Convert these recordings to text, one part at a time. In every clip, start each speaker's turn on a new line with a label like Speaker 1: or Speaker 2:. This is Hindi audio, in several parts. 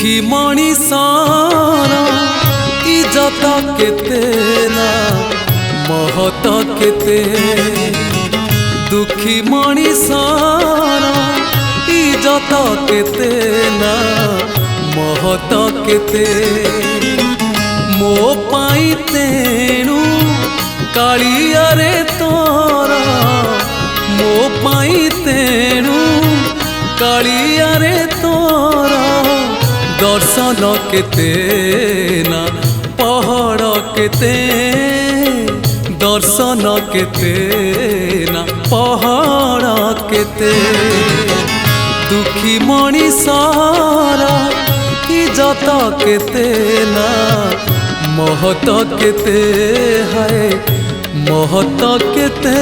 Speaker 1: दुखी मणिषर इज्जत केते ना महत केते दुखी मणिषर इज्जत केते ना महत केते मो पाई तेणु कालिया रे तोरा मो पाई तेणु कालिया रे तोरा दर्शन केते ना पहाड़ केते दर्शन केते ना पहाड़ केते दुखी मणिषर इज्जत केते ना महत केते है महत केते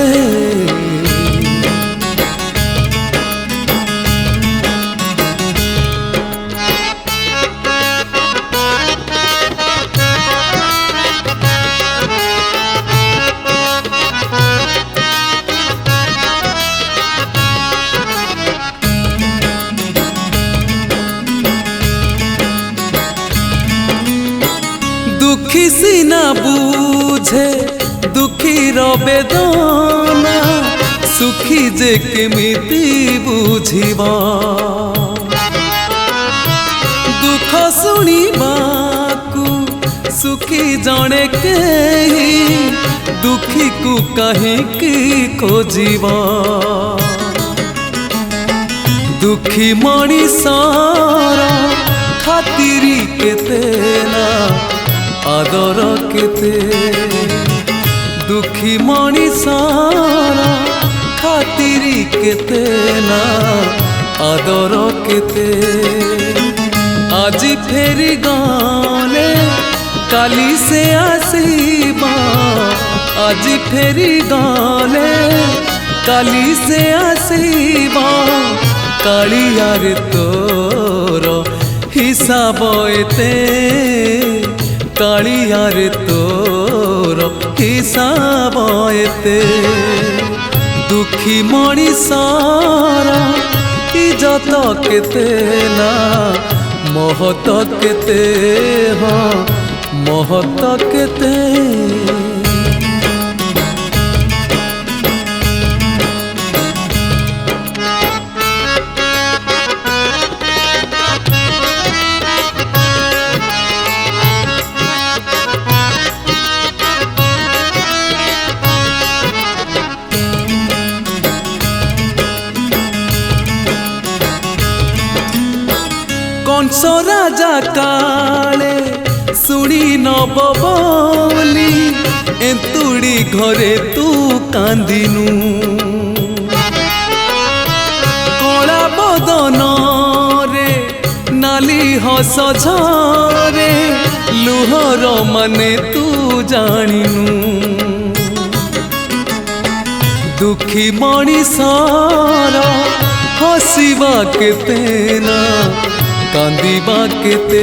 Speaker 1: दुखी सीना बुझे दुखी बेदना सुखी जे केमिति बुझिबा दुख शुणिबाकू सुखी जणे केही दुखी को कहीं खोजिबा दुखी मणिषर खातिरी केते ना आदर केते दुखी मणिषर खातिरी केते ना आदर केते आजी फेरी गले काली से आसीबा आजी फेरी गले काली से आसीबा कालिया रे तोर हिसाब एते कालिया रे तोर हिसाब एते दुखी मणिषर इज्जत केते ना महत केते हाँ महत केते कंस राजा काले शुणी नब बोली एंतुड़ी घरे तू कांदिनु कला बदन रे नाली हस झरे लुहर माने तू जानिनु दुखी मणिषर हसिबा केते ना कांदिबा केते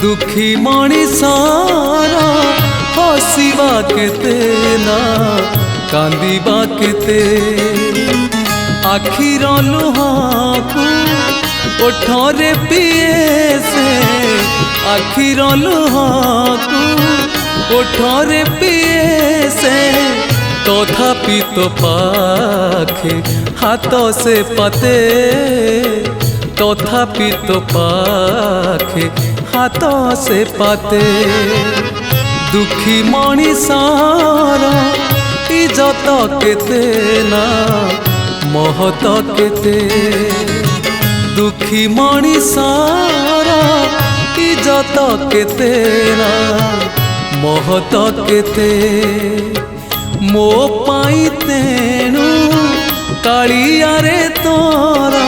Speaker 1: दुखी मणिषर हसिबा केते ना कांदिबा केते आखिर लुहाकू ओठरे पिए से आखिर लुहाकू ओठरे पिए से तथापि तो पाखे हाथ से पाते तथापि तो पाखे हाथ से पाते दुखी मणिषर इज्जत केते ना महत केते दुखी मणिषर इज्जत केते ना महत केते मो पाई तेणु कालिया रे तोरा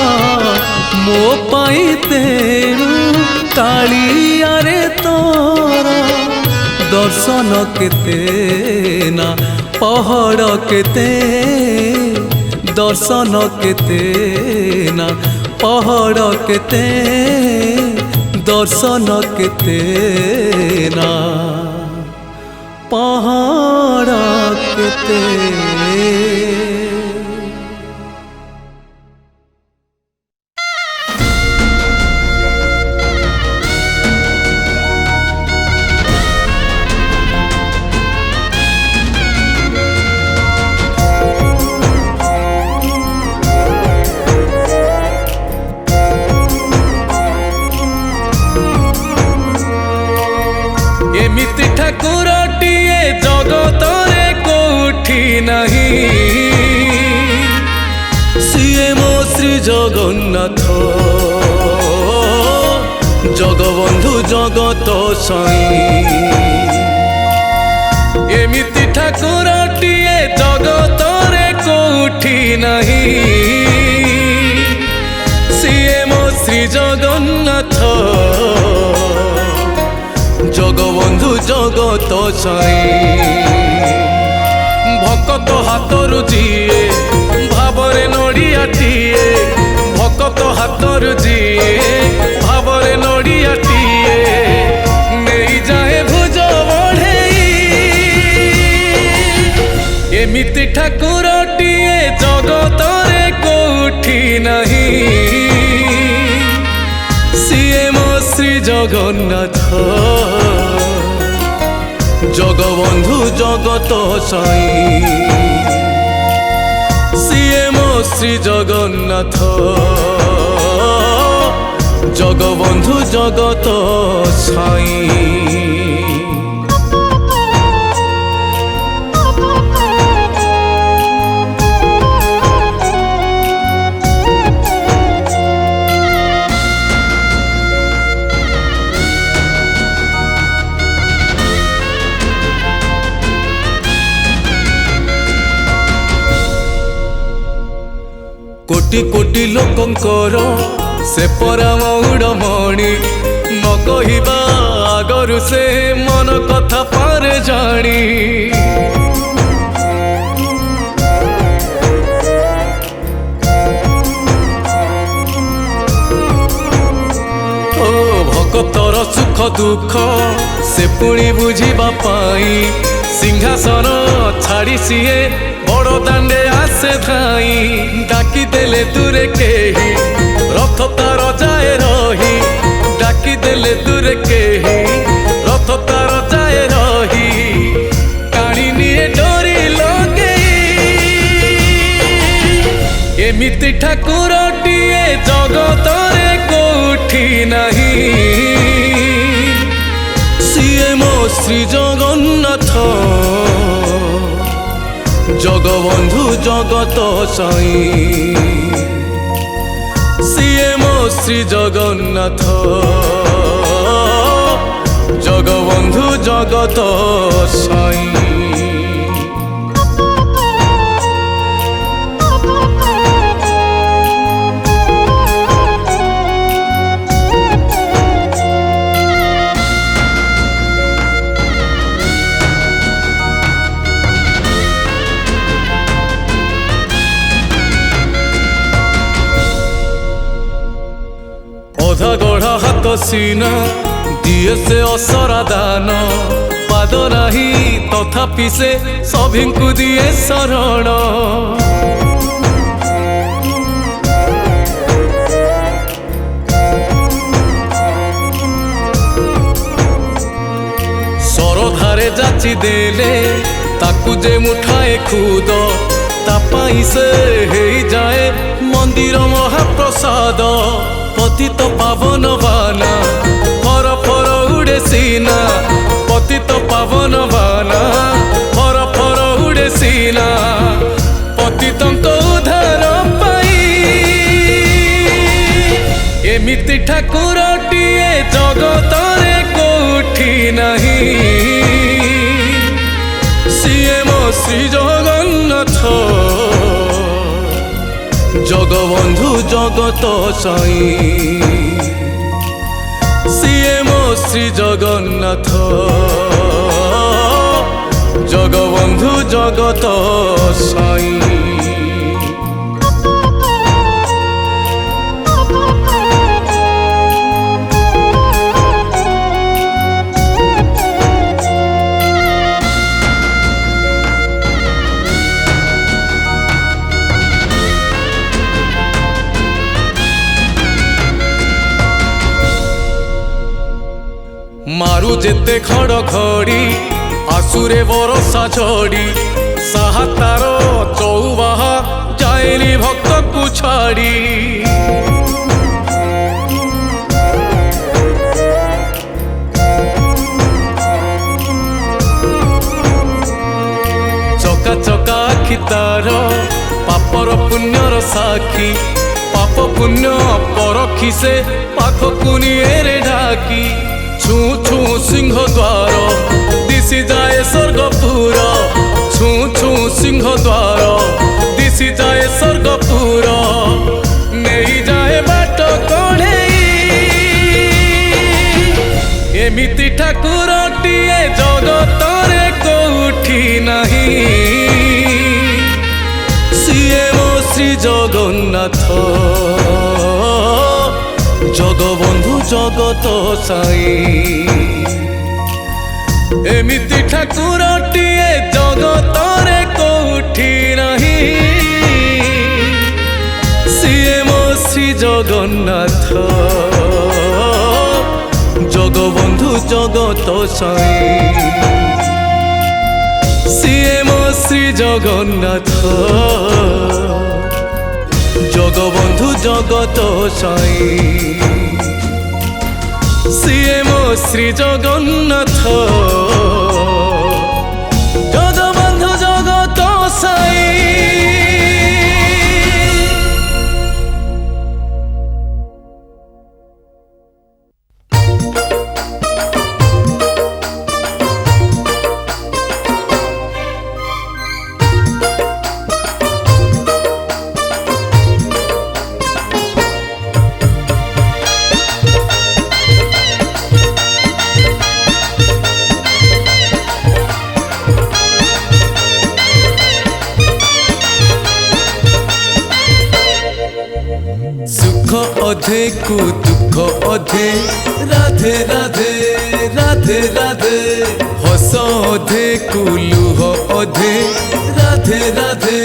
Speaker 1: मो पाई तेणु कालिया रे तोरा दर्शन केते ना पहाड़ केते दर्शन केते ना पहाड़ केते दर्शन केते ना पहाड़ केते। ଠାକୁରଟିଏ ଜଗତରେ କୋଉଠି ନାହିଁ, ସିଏ ମୋ ଶ୍ରୀ ଜଗନ୍ନାଥ ଜଗବନ୍ଧୁ ଜଗତ ସାଇଁ। ଏମିତି ଠାକୁରଟିଏ ଜଗତରେ କୋଉଠି ନାହିଁ, ସିଏ ମୋ ଶ୍ରୀ ଜଗନ୍ନାଥ ଜଗବନ୍ଧୁ ଜଗତ ସାଇଁ। ଭକତ ହାତରୁ ଯିଏ ଭାବରେ ନଡ଼ିଆଟିଏ, ଭକତ ହାତରୁ ଯିଏ ଭାବରେ ନଡ଼ିଆଟିଏ ନେଇଯାଏ ଭୁଜ ବଢ଼େଇ। ଏମିତି ଠାକୁରଟିଏ ଜଗତରେ କୋଉଠି ନାହିଁ, ସିଏ ମୋ ଶ୍ରୀ ଜଗନ୍ନାଥ ଜଗବନ୍ଧୁ ଜଗତ ସାଇଁ। ସିଏ ମୋ ଶ୍ରୀ ଜଗନ୍ନାଥ ଜଗବନ୍ଧୁ ଜଗତ ସାଇଁ। କୋଟି କୋଟି ଲୋକଙ୍କର ସେ ପରା ମଉଡ଼ମଣି, ନ କହିବା ଆଗରୁ ସେ ମନ କଥା ପାରେ ଜାଣି। ଓ ଭକତର ସୁଖ ଦୁଃଖ ସେ ପୁଣି ବୁଝିବା ପାଇଁ, ସିଂହାସନ ଛାଡ଼ି ସିଏ ବଡ଼ ଦାଣ୍ଡେ ଆସେ ଧାଇଁ। ଡାକି ଦେଲେ ଦୂରେ କେହି ରଥ ତାର ଯାଏ ରହି, ଡାକି ଦେଲେ ଦୂରେ କେହି ରଥ ତାର ଯାଏ ରହି। ଟାଣି ନିଏ ଡୋରି ଲଗେଇ, ଏମିତି ଠାକୁରଟିଏ ଜଗତରେ କୋଉଠି ନାହିଁ, ସିଏ ମୋ ଶ୍ରୀ ଜଗନ୍ନାଥ ଜଗବନ୍ଧୁ ଜଗତ ସାଇଁ। ସିଏ ମୋ ଶ୍ରୀ ଜଗନ୍ନାଥ ଜଗବନ୍ଧୁ ଜଗତ ସାଇଁ। ଅଧା ଗଢ଼ା ହାତ ସିନା ଦିଏ ସେ ଅସରା ଦାନ, ପାଦ ନାହିଁ ତଥାପି ସେ ସଭିଙ୍କୁ ଦିଏ ଶରଣ। ଶରଧାରେ ଯାଚି ଦେଲେ ତାକୁ ଯେ ମୁଠାଏ ଖୁଦ, ତା ପାଇଁ ସେ ହେଇଯାଏ ମନ୍ଦିର ମହାପ୍ରସାଦ। ପତିତ ପାବନ ବାନା ଫର ଫର ଉଡ଼େ ସିନା, ପତିତ ପାବନ ବାନା ଫର ଫର ଉଡ଼େ ସିନା। ପତିତଙ୍କ ଉଦ୍ଧାର ପାଇଁ ଏମିତି ଠାକୁରଟିଏ ଜଗତରେ କୋଉଠି ନାହିଁ, ସିଏ ମୋ ଶ୍ରୀ ଜଗନ୍ନାଥ ଜଗବନ୍ଧୁ ଜଗତ ସାଇଁ। ସିଏ ମୋ ଶ୍ରୀ ଜଗନ୍ନାଥ ଜଗବନ୍ଧୁ ଜଗତ ସାଇଁ। ମାରୁ ଯେତେ ଖଡ଼ଖଡ଼ି ଆସୁରେ ବରଷା ଝଡ଼ି, ସାହା ତାର ଚଉବାହା ଯାଏନି ଭକ୍ତକୁ ଛାଡ଼ି। ଆଖି ତାର ପାପର ପୁଣ୍ୟର ସାକ୍ଷୀ ପାପ ପୁଣ୍ୟ ପରଖି ସେ ପାଖକୁ ନିଏରେ ଢାକି ଛୁଁ ଛୁଁ ସିଂହ ଦ୍ୱାର ଦିଶି ଯାଏ ସ୍ୱର୍ଗପୁର ଛୁଁ ଛୁଁ ସିଂହ ଦ୍ୱାର ଦିଶି ଯାଏ ସ୍ୱର୍ଗପୁର ନେଇଯାଏ ବାଟ କଢ଼େଇ ଏମିତି ଠାକୁରଟିଏ ଜଗତରେ କୋଉଠି ନାହିଁ ସିଏ ମୋ ଶ୍ରୀ ଜଗନ୍ନାଥ ଜଗବନ୍ଧୁ ଜଗତ ସାଇଁ ଏମିତି ଠାକୁରଟିଏ ଜଗତରେ କୋଉଠି ନାହିଁ ସିଏ ମୋ ଶ୍ରୀ ଜଗନ୍ନାଥ ଜଗବନ୍ଧୁ ଜଗତ ସାଇଁ ସିଏ ମୋ ଶ୍ରୀ ଜଗନ୍ନାଥ ଜଗବନ୍ଧୁ ଜଗତ ସାଇଁ ସିଏ ମୋ ଶ୍ରୀ ଜଗନ୍ନାଥ ଜଗବନ୍ଧୁ ଜଗତ ସାଇଁ। सुख अधे को दुख अधे राधे राधे राधे राधे हस अधे को लुह अधे राधे राधे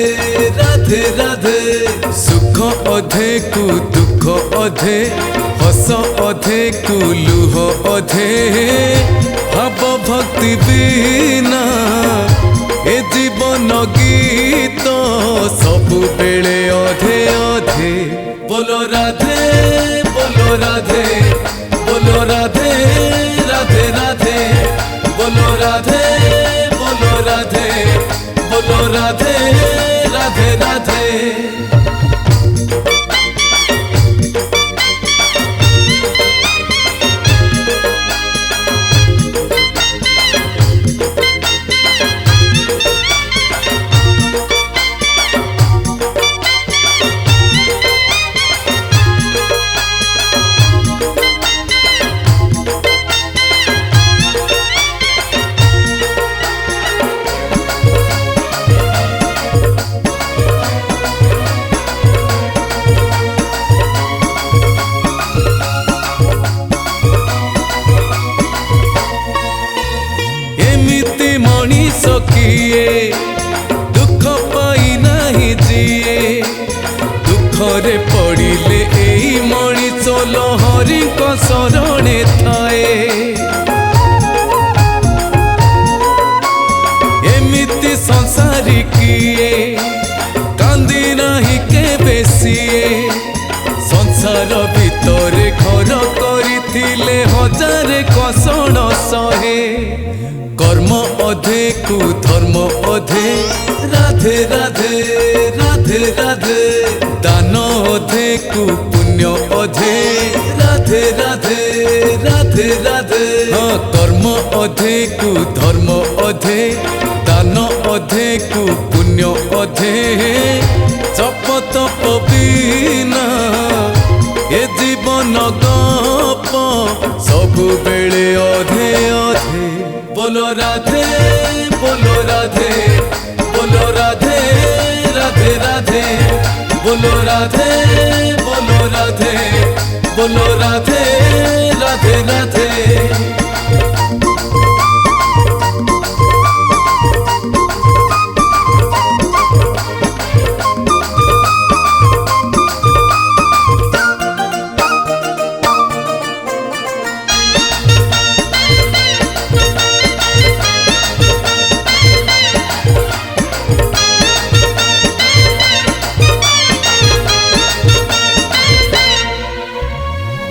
Speaker 1: राधे राधे सुख अधे को दुख अधे हस अधे को लुह अधे भाव भक्ति बिना ए जीवन गीत सबु बेले अधे अधे बोलो राधे बोलो राधे बोलो राधे राधे राधे बोलो राधे बोलो राधे बोलो राधे राधे राधे। किए दुख पाई नहीं जिए दुखरे पड़िले एई मणिष लहरी शरणे थाए एमिति संसारी किए कांदी नहीं के बेसिए संसार भितर घर करथिले हजार कसण सहे कर्म अधे को धर्म अधे राधे राधे राधे राधे दान अधे को पुण्य अधे राधे राधे राधे राधे हाँ कर्म अधे को धर्म अधे दान अधे को पुण्य अधे जप तप बिना ए जीवन गप सबु बेले अधे अधे बोलो राधे बोलो राधे बोलो राधे राधे राधे बोलो राधे बोलो राधे बोलो राधे राधे राधे।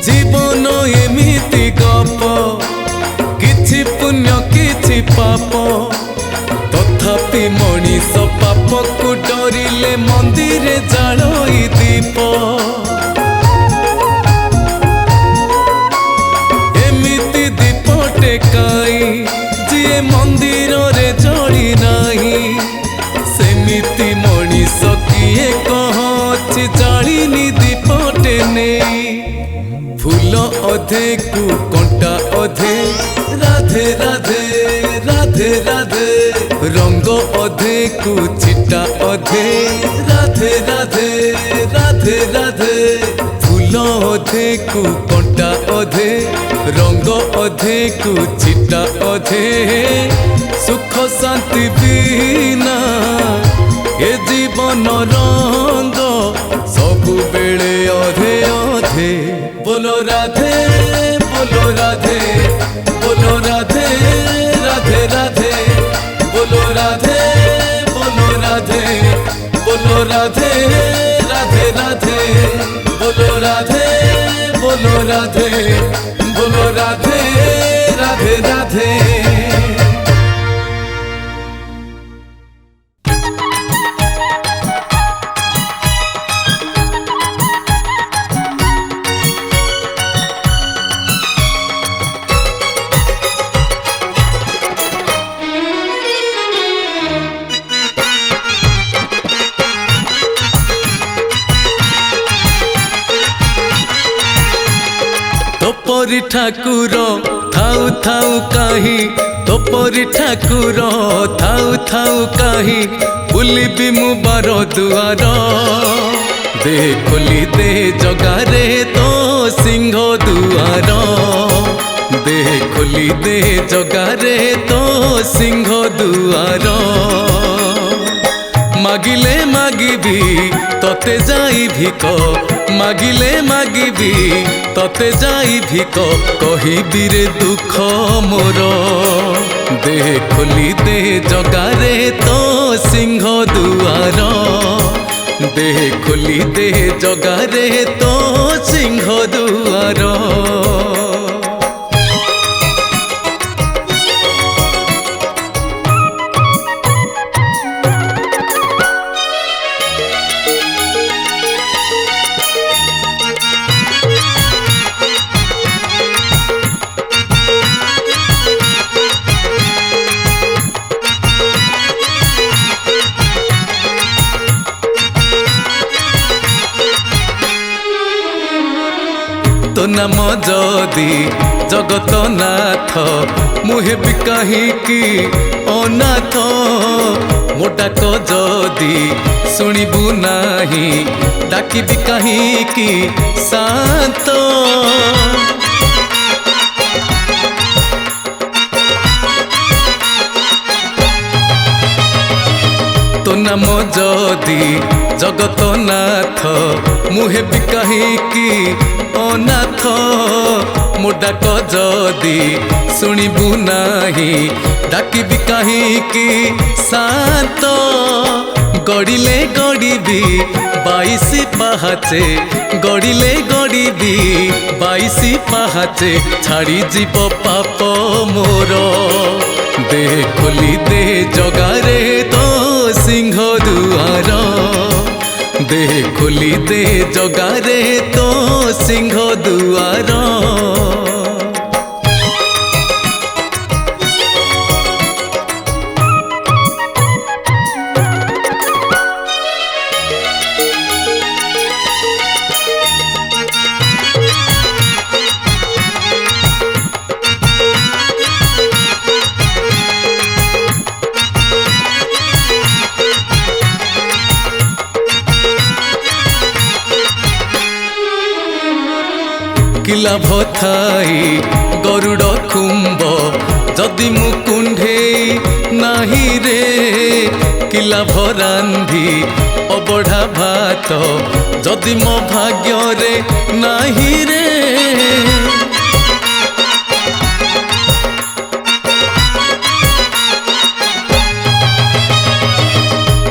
Speaker 1: जीवन एमिति गप कि किए मंदिर रे जोड़ी नहीं सेमिति मनीष किए कहछि जालिनी दीपटे नहीं फूल अधे कु कंटा अधे राधे राधे राधे राधे रंग अधे कु चिटा अधे राधे राधे राधे राधे फूल अधे कु कंटा अधे रंग अधे कु चिटा अधे सुख शांति बिना ए जीवन रंग सबु बेले अधे अधे बोलो राधे बोलो राधे बोलो राधे राधे राधे बोलो राधे बोलो राधे बोलो राधे राधे राधे बोलो राधे बोलो राधे बोलो राधे राधे राधे तोपरी ठाकुर थाउ थाउ काही तोपरी ठाकुर थाउ थाउ काही बुलिबी मु बार दुआर दे खोली दे जगारे तो सिंह दुआर दे खोली दे जगारे तो सिंह दुआर मागिले मागिबी तते जाई भिक मागिले मागिबी तते जाई भिक कहिबी रे दुख मोर दे खोली दे जगारे तो सिंह दुआर दे खोली दे जगारे तो सिंह दुआर तो नाम जदि जगत नाथ मुहे भी कहीं अनाथ मोटाक जदि शुणबू नाही डाकी भी कहीं शांत तो नाम जदि जगत नाथ मुहे भी कहीं अनाथ मोडाक जदि शुणबू नाही डाकी भी कहीं शांत गड़िले गड़बी 22 पहाचे गड़िले गड़बी 22 पहाचे छाड़ी जीव पाप मोर दे खोली दे जगारे तो सिंह दुआर दे खोली दे जगारे तो सिंह दुआर किला भथाई गरुड़ कुंभ जदि मुकुंडे नाही रे किला भरांधी अबढ़ा भात जदि मो भाग्य रे नाही रे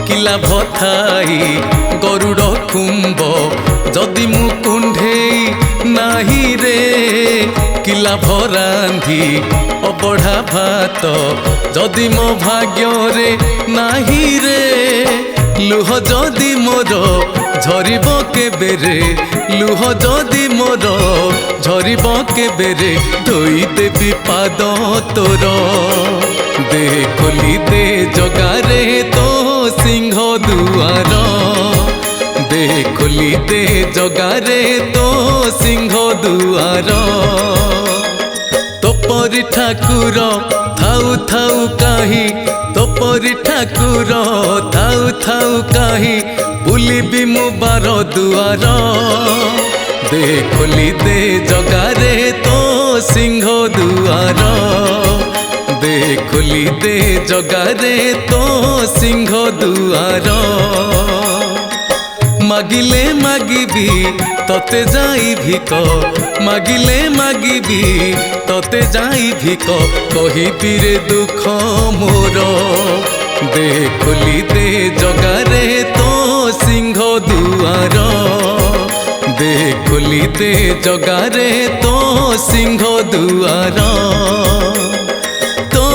Speaker 1: किला भथाई गरुड़ कुंभ जदि मुकुंडे नाही रे किला भरांधी अबढ़ा भात जदि मो भाग्य रे नाही रे लुह जदि मोर ঝরিব কেবেরে লুহ যদি মোর ঝরিব কেবেরে ধୋଇ দেবি পাদ তোর দে খোলি দে জগারে তো সিংহ দুয়ার দে খোলি দে জগারে তো সিংহ দুয়ার তোপরি ঠাকুর থাউ থাউ কাহি তোপরি ঠাকুর থাউ থাউ কাহি বুলিবি মু বার দুয়ার দে খোলি দে জগারে তো সিংহ দুয়ার দে খোলি দে জগারে তো সিংহ দুয়ার মাগিলে মাগিবি ততে যাই ভিক মাগিলে মাগিবি ততে যাই ভিক কহিবি রে দুঃখ মোর দে খোলি দে জগারে তো সিংহ দুয়ার দে খোলি দে জগারে তো সিংহ দুয়ার তো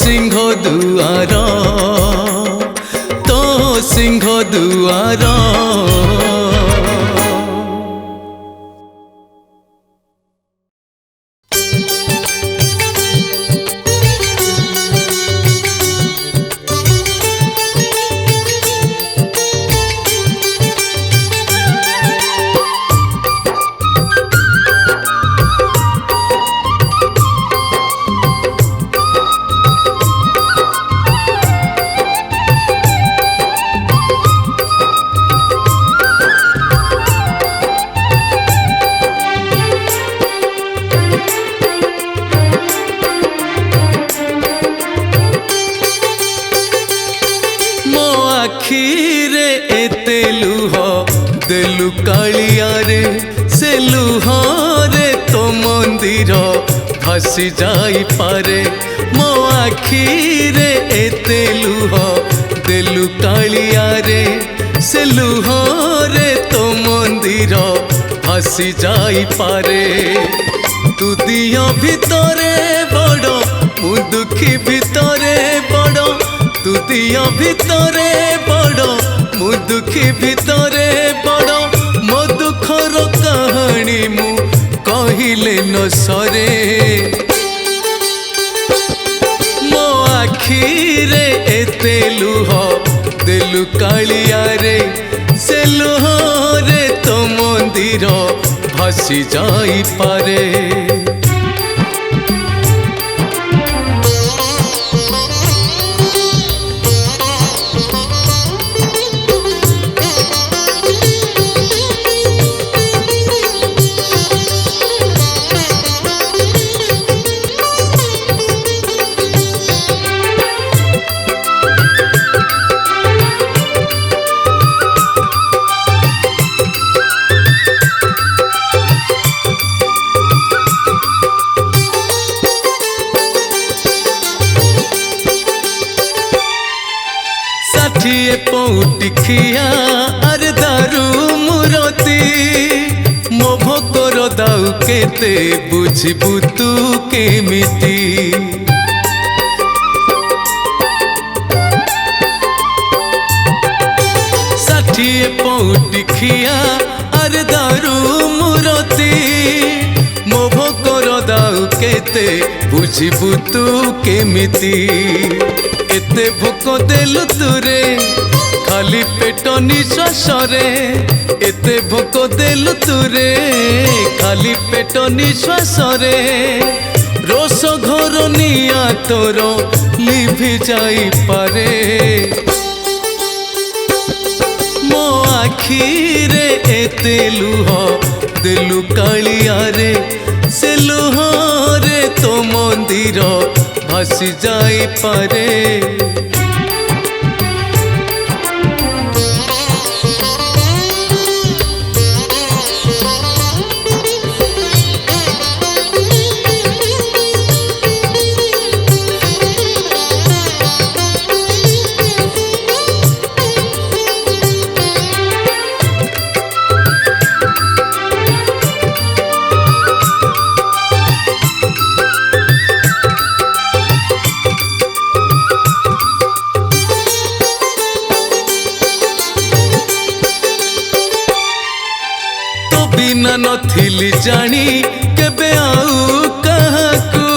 Speaker 1: সিংহ দুয়ার তো সিংহ দুয়ার आखिरे एते लुह देलु कालियारे से लुहरे तो मंदिर भासी जाई पारे मो आखिरे एते लुह देलु कालियारे से लुहरे तो मंदिर भासी जाई पारे तू दिया भितरे बड़ मु दुखी भितरे बड़ तू दिया भितरे बड़ मु दुखी भितरे बड़ मो दुखर कहानी मु कहिले न सरे मो आखिरे एते लुह देलु कालियारे से लुहरे तो मंदिर भासी जाई पारे पौटिखिया अरे दारू मुरती मो भोकर दाऊ केते बुझिबु तू केमिति षाठिए पौटिखिया अरे दारू मुरती मो भोकर दाऊ केते बुझिबु तू केमिति एते भोक देलु तुरे खाली पेट निश्वास रे एते भोक देलु तुरे खाली पेट निश्वास रे रोष घोर निया तोर लिभि जाई पारे मो आखिरे एते लुह देलु कालियारे से लुहरे तो मंदिर भासी जाई पारे नथिली जानी केबे आउ काहाकू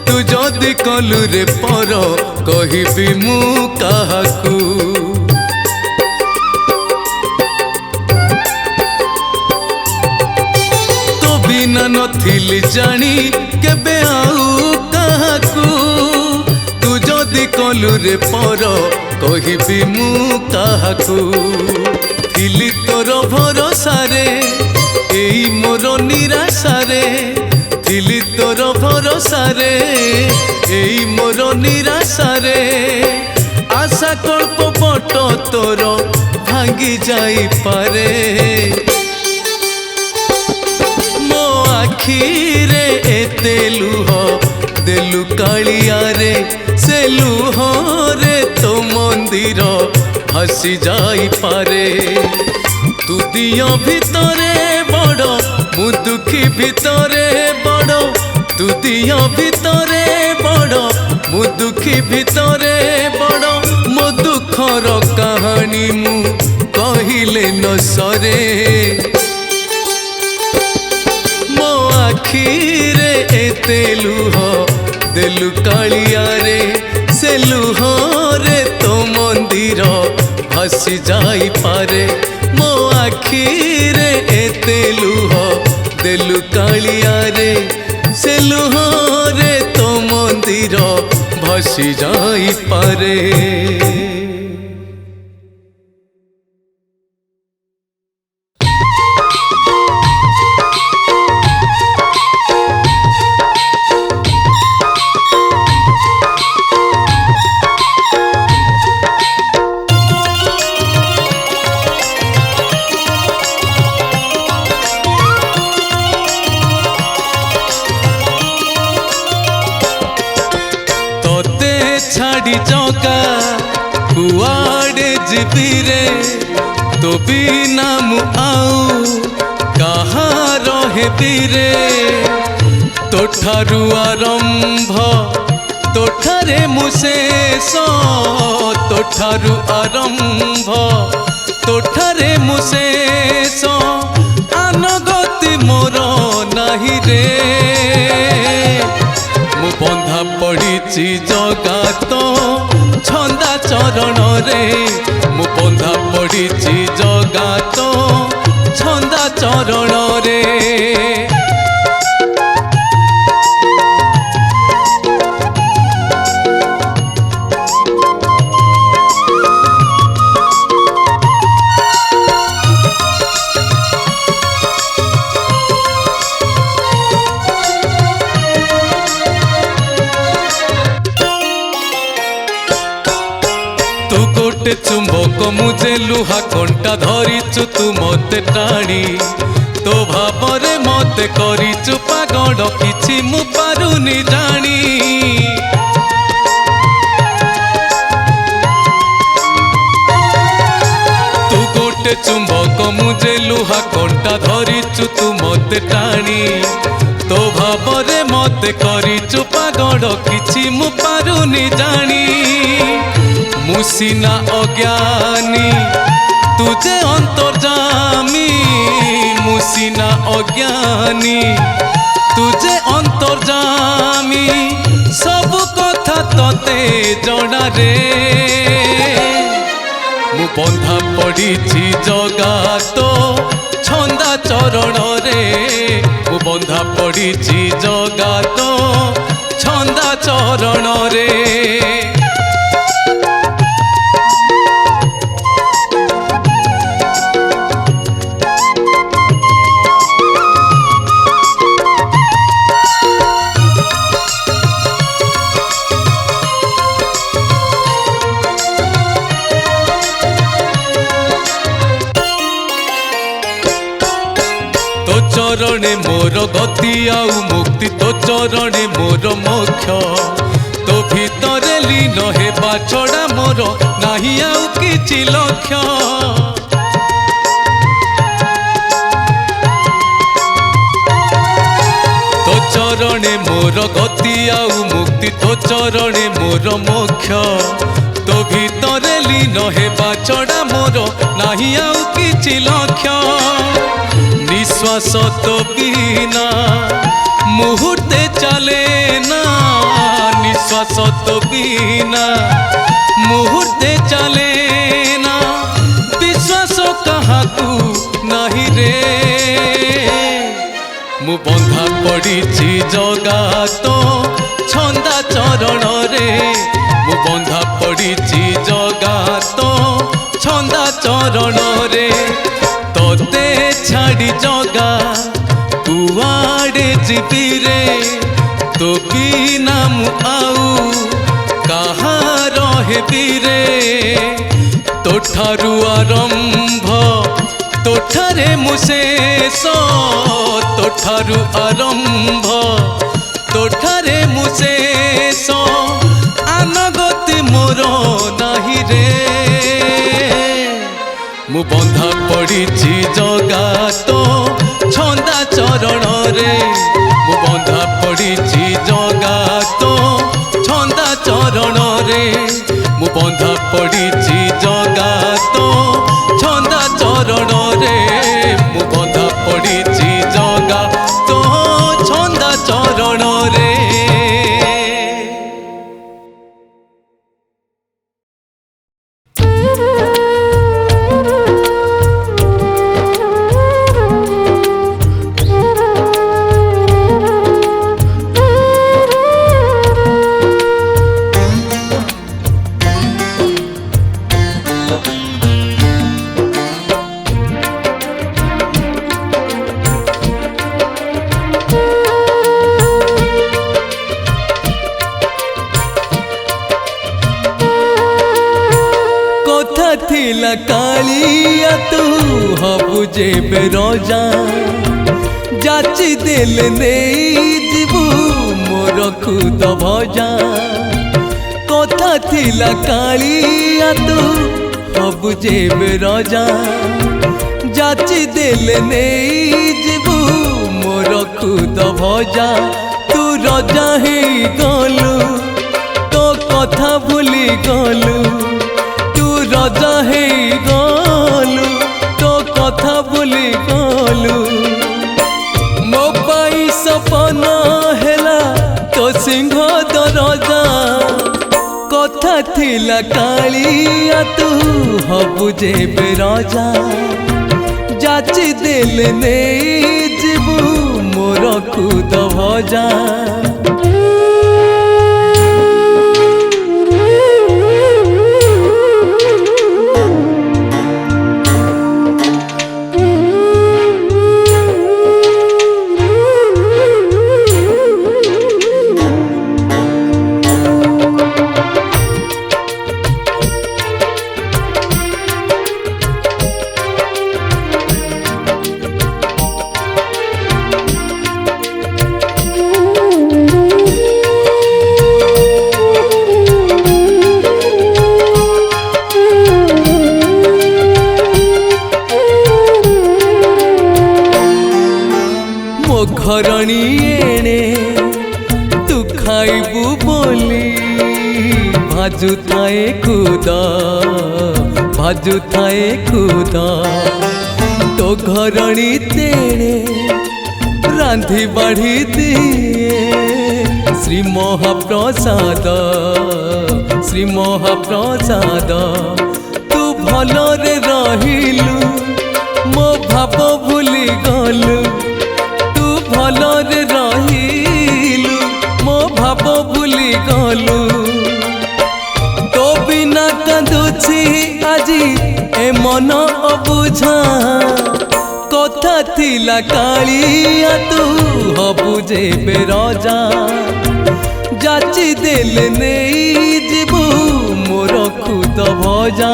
Speaker 1: तू जदि कलु रे पर कहिबी मु काहाकू तो बिना नथिली जानी केबे आउ काहाकू तू जदि कलु रे पर कहिबी मु काहाकू थिली तोर भरोसारे एई मोर निराशारे थिली तोर भरोसारे एई मोर निराशारे आशा कल्प बट तोर भांगी जाई पारे मो आखिरे एते लुह देलु कालिया रे से लुह रे तो मंदिर हसी जाई पारे तू दियो भितरे बड़ मु दुखी भितरे बड़ तू दियो भितरे बड़ मु दुखी भितरे बड़ मो दुखर कहानी मु कहिले न सरे मो आखिरे एते लुह देलु कालिया रे से लुह रे तो मंदिर हसी जाई पारे मो आखिरे एते लुह देलु कालिया रे से लुह रे तो मंदिर भसी जाई पारे छाड़ी जगा कुआड़े जीवी रे तो बिना मु आउ कहा रहे रे तोठारु आरंभ तोठारे मु शेष तोठारु आरंभ तोठारे मु शेष आनगति मोर नाही रे मु बंधा पड़ी जगात छंदा चरण रे मु बंधा पड़ी जगात छंदा चरण रे चुंबक मुझे लुहा कंटा धरिचु तू मते टाणी तो भावरे मते करिचु पागल किछि मु पारुनी जानी तू गोटे चुंबक मुझे लुहा कंटा धरिचु तू मते टाणी तो भावरे मते करिचु पागल किछि मु पारुनी जानी मुसीना अज्ञानी तुझे अंतर्जामी मुसीना अज्ञानी तुझे अंतर्जामी सब कथा तते जड़ा रे मु बंधा पड़ी जगात छंदा चरण रे मु बंधा पड़ी जगात छंदा चरण रे चरणे मोर गति आउ मुक्ति तो चरणे मोर मोक्ष तो भितरे लीन हेबा छड़ा मोर नाही आउ किछि लक्ष्य तो चरणे मोर गति आउ मुक्ति तो चरणे मोर मोक्ष तो भितरे लीन हेबा छड़ा मोर नाही आउ किछि लक्ष्य निश्वास तो बिना मुहूर्ते चले ना, निश्वास तो बिना मुहूर्ते चले ना, विश्वास काहाकू नहीं रे। मु बंधा पड़ी जगा तो छंदा चरण रे, मु बंधा पड़ी जगा तो छंदा चरण रे। तोते छाड़ी जगा कुआड़े जीवी रे, तो बिना मु आऊ कहा रहे रे। तोठारु आरंभ तोठारे मु शेष, तोठारु आरंभ तोठारे मु शेष, आनगति मोर नाही रे। मु बंधा पड़ी जगा तो छंदा चरण रे, मु बंधा पड़ी जगा तो छंदा चरण रे, मु बंधा पड़ी जगा तो छंदा चरण रे, मु बंधा पड़ी जगा तो छंदा चरण रे। थिला कालिया तू हबु जेबे रोजा, जाची दिल नहीं जीवु मोर खुद भजा। कथा थिला कालिया तू हबु जेबे रोजा, जाची दिल नहीं जीवु मोर खुद भजा। तू रजा ही गलु तो कथा भूली गलु, रजा हे गलु तो कथा भूली गलु। मो पाई सपना हेला तो सिंह दरजा, कथा थिला कालिया तू हबु जेबे राजा, जाची दिल नहीं जीवु मोर खुद भजा। घरणी एणे तू खाइबू बोली, भाजु थाए खुदा भाजु थाए खुदा। तो घरणी तेणे रांधि बाढ़ी दिए, श्री महाप्रसाद श्री महाप्रसाद। तू भलरे रहिलु मो भाव भूली गलु, भलरे रहिलु मो भाव भूली गलु। तो बिना कांदुछि आजी ए मन अबुझा, कथा थिला कालिया तू हबु जेबे राजा, जाची दिल नहीं जीवु मोर खुद भजा।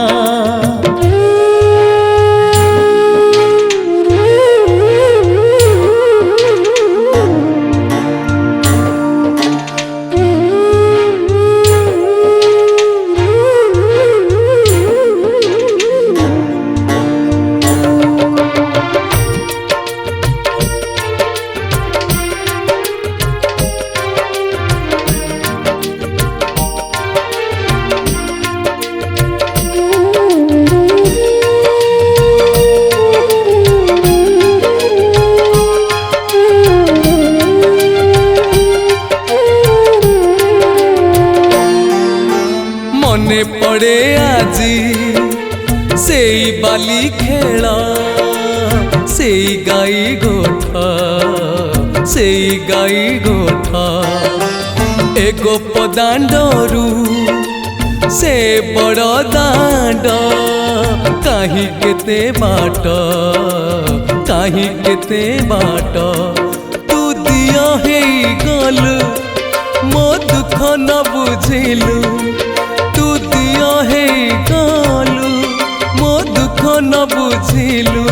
Speaker 1: मने पड़े आजी सेई बाली खेला सेई गाई गोठा सेई गाई गोठा एगो पदांडरू से बड़ दांड काहि केते बाट काहि केते बाट तू दिया हे गलु मो दुख न बुझिलु तू दिया हे गलु मो दुख न बुझिलु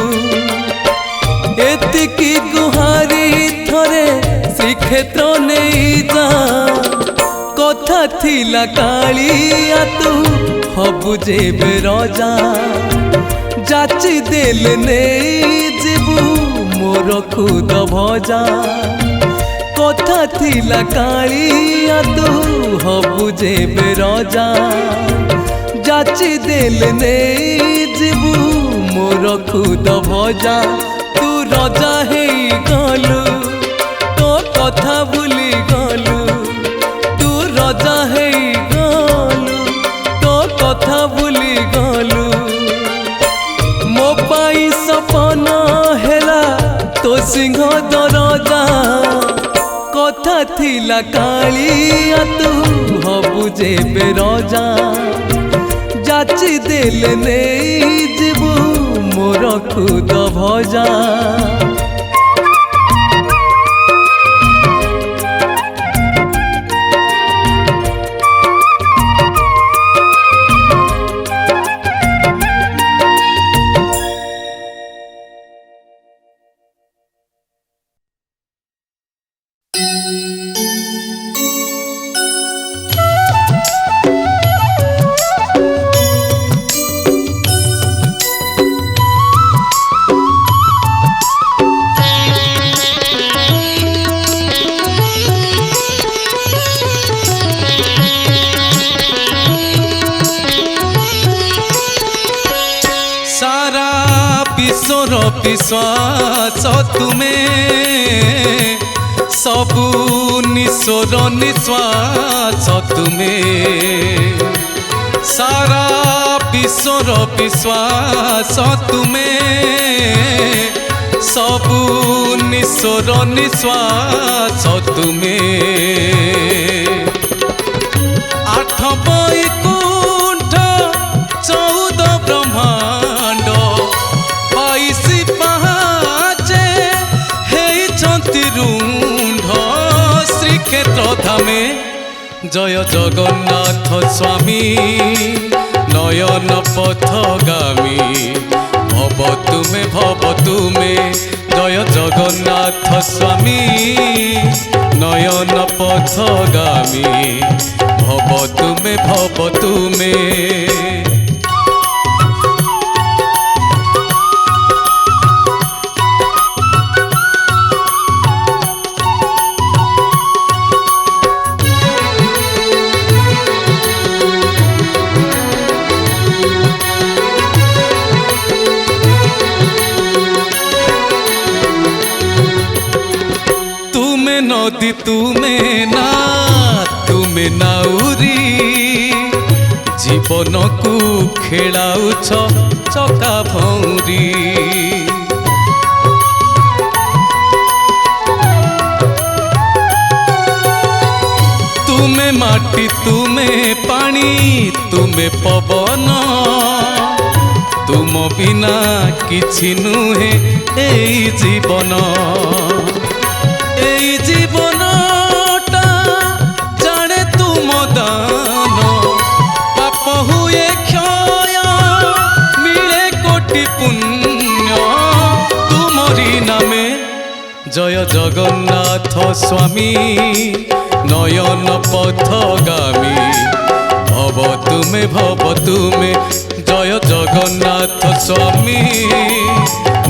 Speaker 1: एतिकी गुहारी थरे श्रीक्षेत्र नहीं जा कथा थिला कालिया तू हबु जेबे रजा जाची देल नहीं जीवु मोर खुद भजा कथा थिला कालिया तू हबु जेबे रजा जाची देल नहीं जीवु मोर खुद भजा तू रजा हे गलु तो कथा भूली गलु तू रजा हे गलु तो कथा भूली गलु मो पाई सपना हेला तो सिंह दरजा कथा थिला कालिया तू हबु जेबे रजा जाची देल नहीं जीवु मोर खुद भजा विश्वास तुम्हें सबू निस्वर निश्वास तुम्हें सारा विश्वर विश्वास तुम्हें सबू निस्वर निश्वास तुम्हें आठ बैकुंठ 14 ब्रह्मांड 22 पहाचे हेइछन्ति रूढ़ श्रीक्षेत्र धामे जय जगन्नाथ स्वामी नयन पथगामी भव तुमे जय जगन्नाथ स्वामी नयन पथगामी भव तुमे नदी तुमे नाउरी जीवन को खेलाउछ चका भौरी तुमे माटी तुमे पानी तुमे पवन तुम बिना किछि नुहे एई जीवन এই জীবনটা জানে তুম দান পাপ হুয়ে ক্ষয় মিলে কোটি পুণ্য তুমরি নামে জয় জগন্নাথ স্বামী নয়ন পথগামী ভব তুমে জয় জগন্নাথ স্বামী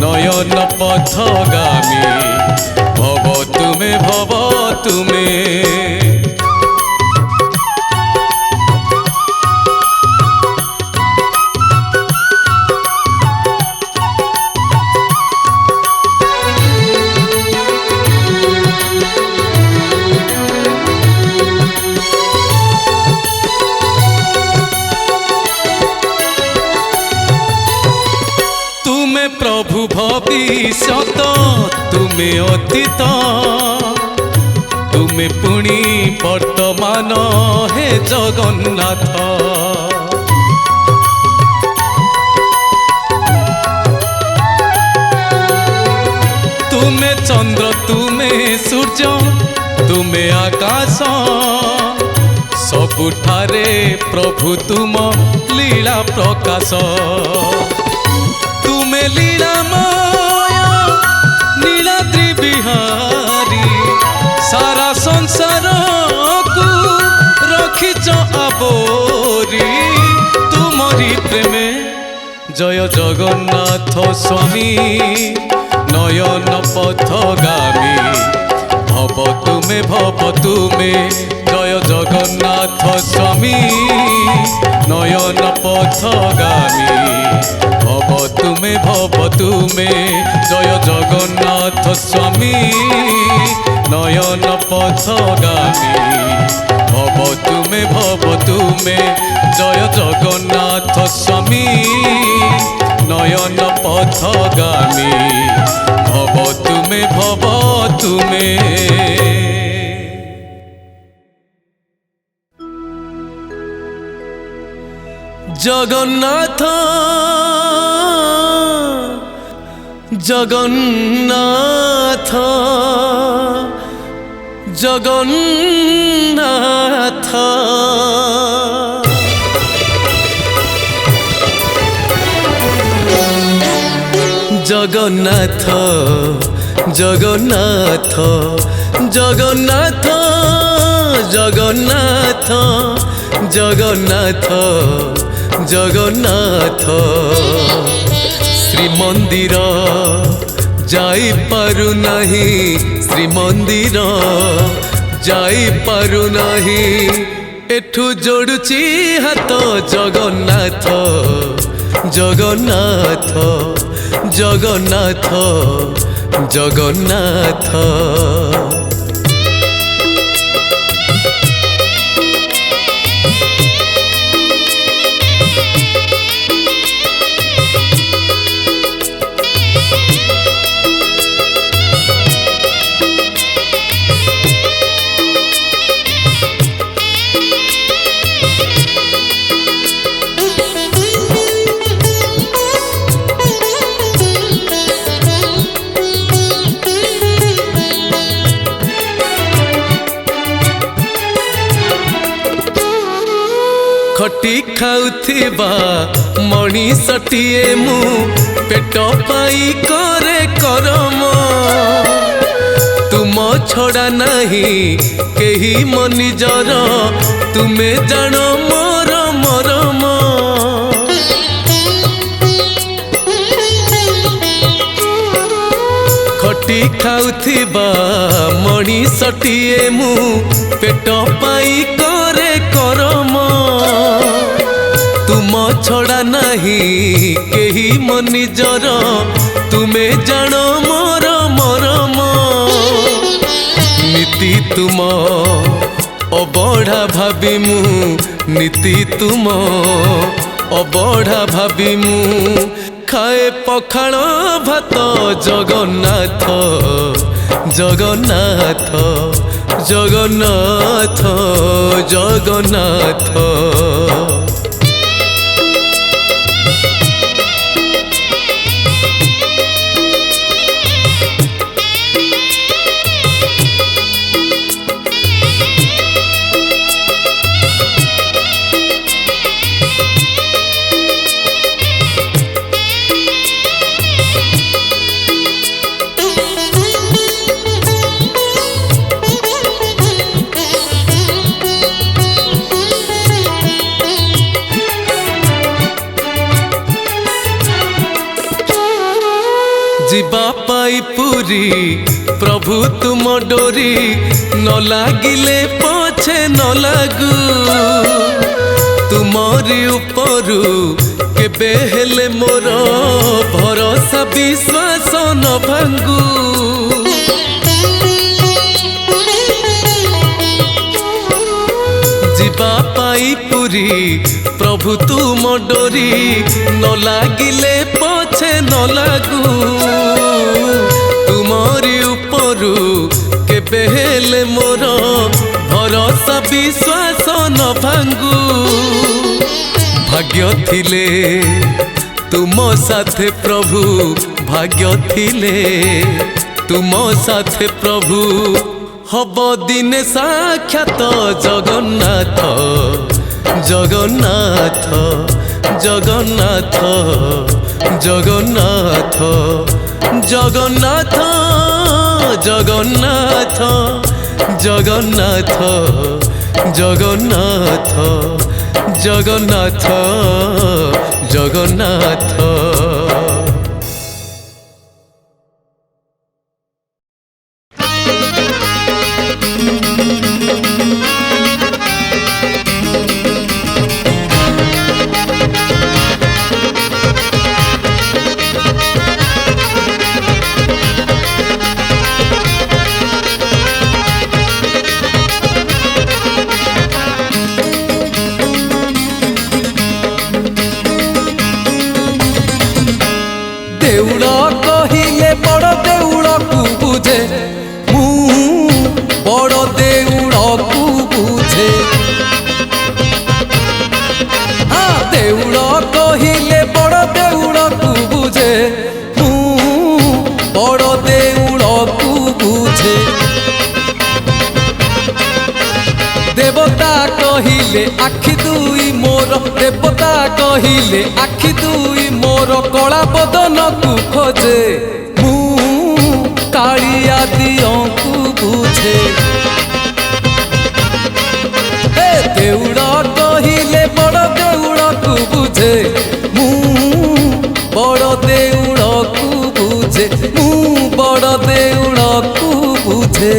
Speaker 1: নয়ন পথগামী भव तुमे प्रभु भविष्यत तुमे अतीत तुमे पुणी वर्तमान हे जगन्नाथ। तुमे चंद्र तुमे सूर्य तुमे आकाश सबुठारे प्रभु तुम लीला प्रकाश। तुमे लीलामय नीलाद्रि बिहारी सारा संसार को रखिच आबोरी तुमरी प्रेमे। जय जगन्नाथ स्वामी नयन पथगामी भव तुमे जय जगन्नाथ स्वामी नयन पथगामी भव तुमे जय जगन्नाथ स्वामी नयन पथगामी भव तुमे जय जगन्नाथ स्वामी नयन पथगामी भव तुमे। जगन्नाथ जगन्नाथ जगन्नाथ जगन्नाथ जगन्नाथ जगन्नाथ जगन्नाथ जगन्नाथ जगन्नाथ श्रीमंदिर जाई पारु नहीं श्रीमंदिर जाई पारु नहीं एठू जोड़ुची हाथ जगन्नाथ जगन्नाथ जगन्नाथ जगन्नाथ। खटी खाउथिबा मणिषटिए मु पेट पाई करे करम तुम छड़ा नहीं केही मनिजर तुमे जान मोर मरम। खटी खाउथिबा मणिषटिए मु पेट पाई करे करम तुम छड़ा नहीं केही मनिजर तुमे जान मोर मरम। नीति तुम अबढ़ा भाबी मु नीति तुम अबढ़ा भाबी मु खाए पखाण भात जगन्नाथ जगन्नाथ जगन्नाथ जगन्नाथ। जीवा पाई पुरी प्रभु तुम डोरी न लागिले पछे न लागू तुमरी उपरू केबे हेले मोर भरोसा विश्वास न भांगू। जीवा पाई पाई पुरी प्रभु तुम डोरी न लागिले पछे न लागू तुमरी उपरू केबे हेले मोर भरोसा विश्वास न भांगू भाग्य थिले तुम साथे प्रभु भाग्य थिले तुम साथे प्रभु हब दिने साक्षात जगन्नाथ जगन्नाथ जगन्नाथ जगन्नाथ जगन्नाथ जगन्नाथ जगन्नाथ जगन्नाथ जगन्नाथ जगन्नाथ।
Speaker 2: देउड़ कहिले बड़ देउड़ को बुझे मु बड़ देउड़ को बुझे हाँ देउड़ कहिले बड़ देउड़ को बुझे मु बड़ देउड़ को बुझे देवता कहिले आखि दुई मोर देवता कहिले आखि दुई मोर कला बदन को खोजे मु कालिया दियों को बुझे देउड़ कहिले बड़ देउड़ को बुझे मु बड़ देउड़ को बुझे मु बड़ देउड़ को बुझे।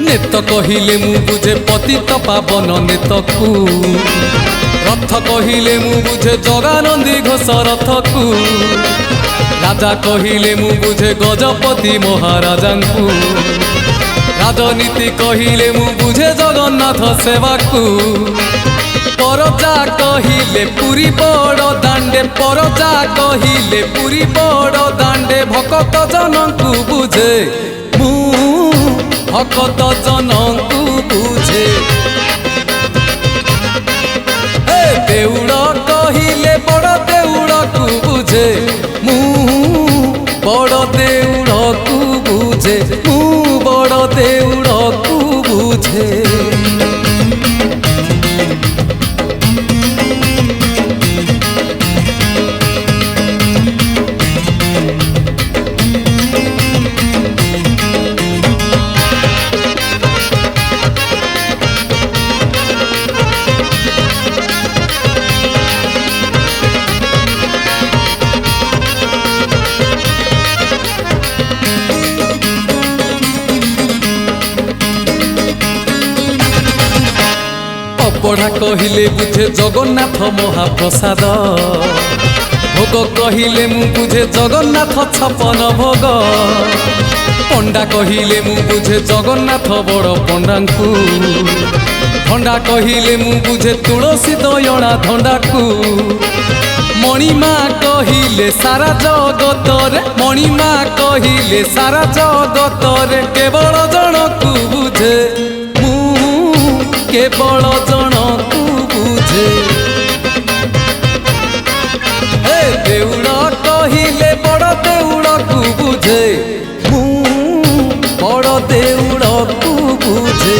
Speaker 2: नेत कहिले मु बुझे पतित पावन नेतकू रथ कहिले मु बुझे जगानंदी घोष रथकू राजा कहिले मु बुझे गजपति महाराजा को राजनीति कहिले मु बुझे जगन्नाथ सेवाकू परजा कहिले पुरी बड़ दांडे परजा कहिले पुरी बड़ दांडे भक्त जनकू बुझे मु भक्त जनकू बुझे देउड़ कहिले बड़ देउड़ को बुझे मु बड़ देउड़ को बुझे मु बड़ देउड़ को बुझे। पढ़ा कहिले बुझे जगन्नाथ महाप्रसाद भोग कहिले मु बुझे जगन्नाथ छपन भोग पंडा कहिले मु बुझे जगन्नाथ बड़ पंडांकू धंडा कहिले मु बुझे तुलसी दयणा धंडाकू मणिमा कहिले सारा जगत मणिमा कहिले सारा जगत केवल जनकू बुझे केवल जनकू बुझे देउड़ कहिले बड़ देउड़ को बुझे मु बड़ देउड़ को बुझे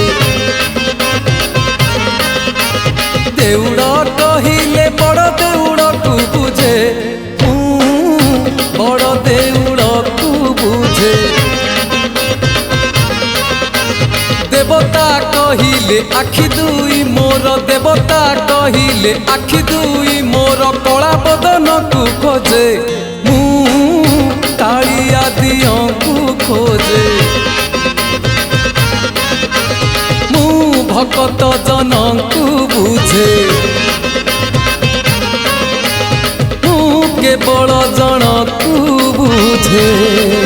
Speaker 2: देउड़ कहिले बड़ देउड़ को बुझे मु बड़ देउड़ को बुझे देवता कहिले आखि दुई मोर देवता कहिले आखि दुई मोर कला बदन को खोजे मु कालिया दियों को खोजे मु भकत जन को बुझे मु केवल जन को बुझे।